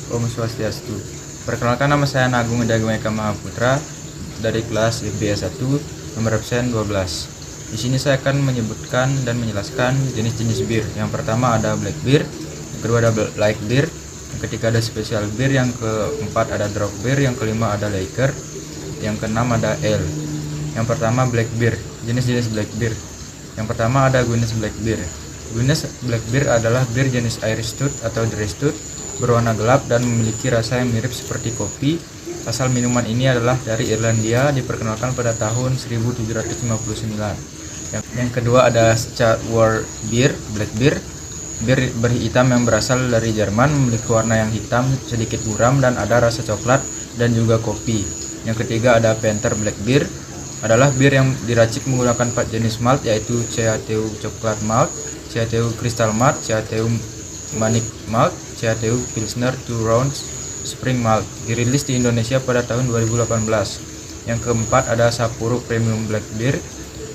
Om Swastiastu. Perkenalkan, nama saya Agung Dagung Eka Mahaputra dari kelas IPS 1 nomor absen 12. Di sini saya akan menyebutkan dan menjelaskan jenis-jenis bir. Yang pertama ada black beer, yang kedua ada light beer, yang ketiga ada special beer, yang keempat ada dark beer, yang kelima ada lager, yang keenam ada ale. Yang pertama black beer, jenis-jenis black beer. Yang pertama ada Guinness Black Beer. Guinness Black Beer adalah bir jenis Irish Stout atau dry stout, berwarna gelap dan memiliki rasa yang mirip seperti kopi. Asal minuman ini adalah dari Irlandia, diperkenalkan pada tahun 1759. Yang kedua ada Sour Beer, Black Beer. Bir berhitam yang berasal dari Jerman, memiliki warna yang hitam, sedikit buram dan ada rasa coklat dan juga kopi. Yang ketiga ada Panther Black Beer, adalah bir yang diracik menggunakan 4 jenis malt, yaitu CHTU Coklat Malt, CHTU Crystal Malt, CHTU Manic Malt, CHTU Pilsner 2 Rounds Spring Malt. Dirilis di Indonesia pada tahun 2018. Yang keempat ada Sapporo Premium Black Beer,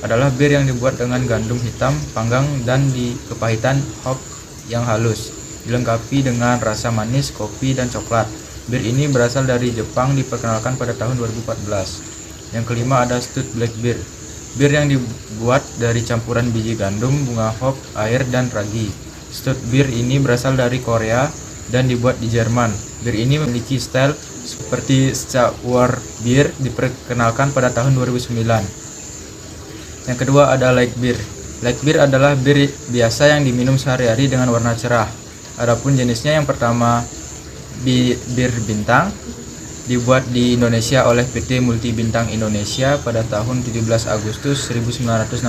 adalah bir yang dibuat dengan gandum hitam panggang dan di kepahitan hop yang halus, dilengkapi dengan rasa manis, kopi, dan coklat. Bir ini berasal dari Jepang, diperkenalkan pada tahun 2014. Yang kelima ada Stout Black Beer, bir yang dibuat dari campuran biji gandum, bunga hop, air, dan ragi. Stout beer ini berasal dari Korea dan dibuat di Jerman. Bir ini memiliki style seperti sour beer, diperkenalkan pada tahun 2009. Yang kedua ada light beer. Light beer adalah bir biasa yang diminum sehari-hari dengan warna cerah. Adapun jenisnya, yang pertama bir bintang, dibuat di Indonesia oleh PT Multi Bintang Indonesia pada tahun 17 Agustus 1967.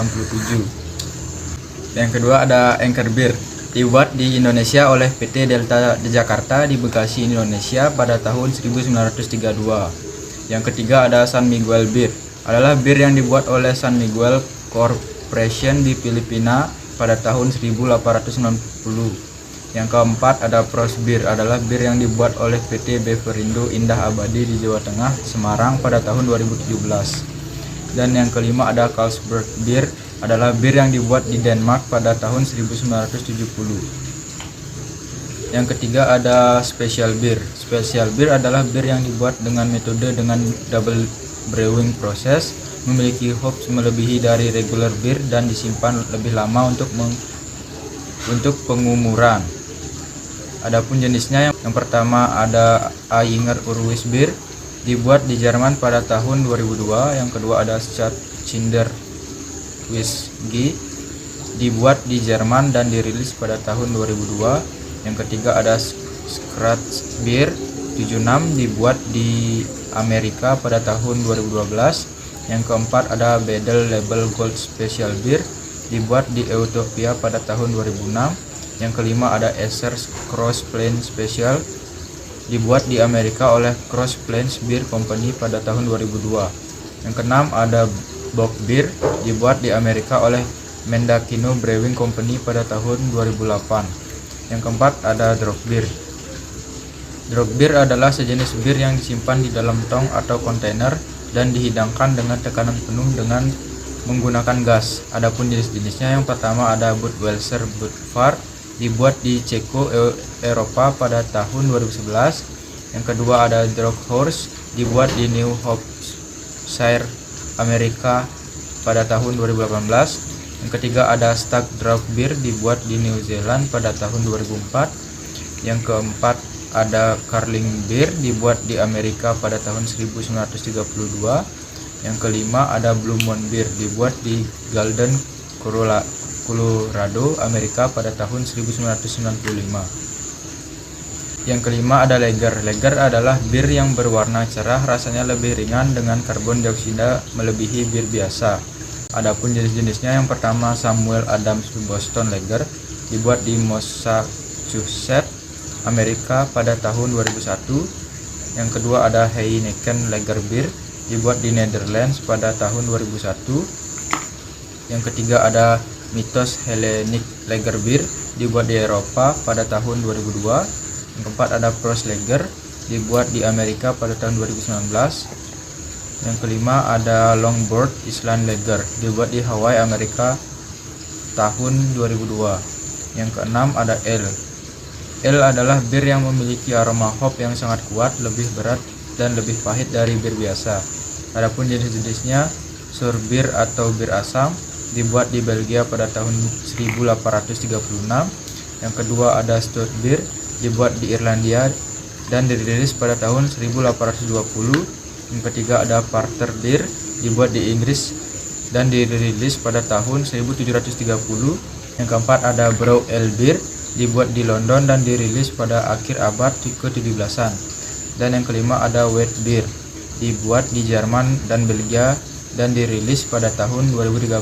Yang kedua ada Anchor Beer, dibuat di Indonesia oleh PT Delta di Jakarta di Bekasi, Indonesia pada tahun 1932. Yang ketiga ada San Miguel Beer, adalah bir yang dibuat oleh San Miguel Corporation di Filipina pada tahun 1890. Yang keempat ada Frost Beer, adalah bir yang dibuat oleh PT Beverindo Indah Abadi di Jawa Tengah, Semarang pada tahun 2017. Dan yang kelima ada Carlsberg Beer, adalah bir yang dibuat di Denmark pada tahun 1970. Yang ketiga ada Special Beer. Special Beer adalah bir yang dibuat dengan metode dengan double brewing process, memiliki hops melebihi dari regular beer dan disimpan lebih lama untuk pengumuran. Adapun jenisnya, yang pertama ada Ayinger Urwis Beer, dibuat di Jerman pada tahun 2002. Yang kedua ada Schatzkinder Whisky, dibuat di Jerman dan dirilis pada tahun 2002. Yang ketiga ada Scratch Beer 76, dibuat di Amerika pada tahun 2012. Yang keempat ada Bedel Label Gold Special Beer, dibuat di Ethiopia pada tahun 2006. Yang kelima ada Esser Cross Plains Special, dibuat di Amerika oleh Cross Plains Beer Company pada tahun 2002. Yang keenam ada Bock Beer, dibuat di Amerika oleh Mendocino Brewing Company pada tahun 2008. Yang keempat ada Drop Beer. Drop Beer adalah sejenis bir yang disimpan di dalam tong atau kontainer dan dihidangkan dengan tekanan penuh dengan menggunakan gas. Adapun jenis-jenisnya, yang pertama ada Budweiser Budvar, dibuat di Ceko, Eropa pada tahun 2011. Yang kedua ada Dark Horse, dibuat di New Hampshire, Amerika pada tahun 2018. Yang ketiga ada Stag Draft Beer, dibuat di New Zealand pada tahun 2004. Yang keempat ada Carling Beer, dibuat di Amerika pada tahun 1932. Yang kelima ada Blue Moon Beer, dibuat di Golden, Colorado, Amerika pada tahun 1995. Yang kelima ada Lager. Lager adalah bir yang berwarna cerah, rasanya lebih ringan dengan karbon dioksida melebihi bir biasa. Adapun jenis-jenisnya, yang pertama Samuel Adams Boston Lager, dibuat di Massachusetts, Amerika pada tahun 2001. Yang kedua ada Heineken Lager Beer, dibuat di Netherlands pada tahun 2001. Yang ketiga ada Mythos Hellenic Lager Beer, dibuat di Eropa pada tahun 2002. Yang keempat ada Frost Lager, dibuat di Amerika pada tahun 2019. Yang kelima ada Longboard Island Lager, dibuat di Hawaii, Amerika tahun 2002. Yang keenam ada Ale. Ale adalah bir yang memiliki aroma hop yang sangat kuat, lebih berat, dan lebih pahit dari bir biasa. Adapun jenis-jenisnya, sour beer atau bir asam, dibuat di Belgia pada tahun 1836. Yang kedua ada stout beer, dibuat di Irlandia dan dirilis pada tahun 1820. Yang ketiga ada porter beer, dibuat di Inggris dan dirilis pada tahun 1730. Yang keempat ada brown ale beer, dibuat di London dan dirilis pada akhir abad ke-17-an. Dan yang kelima ada wheat beer, dibuat di Jerman dan Belgia dan dirilis pada tahun 2013.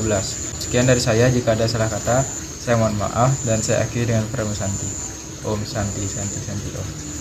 Sekian dari saya, jika ada salah kata saya mohon maaf dan saya akhiri dengan Om Santi. Om Santi Santi Santi Om.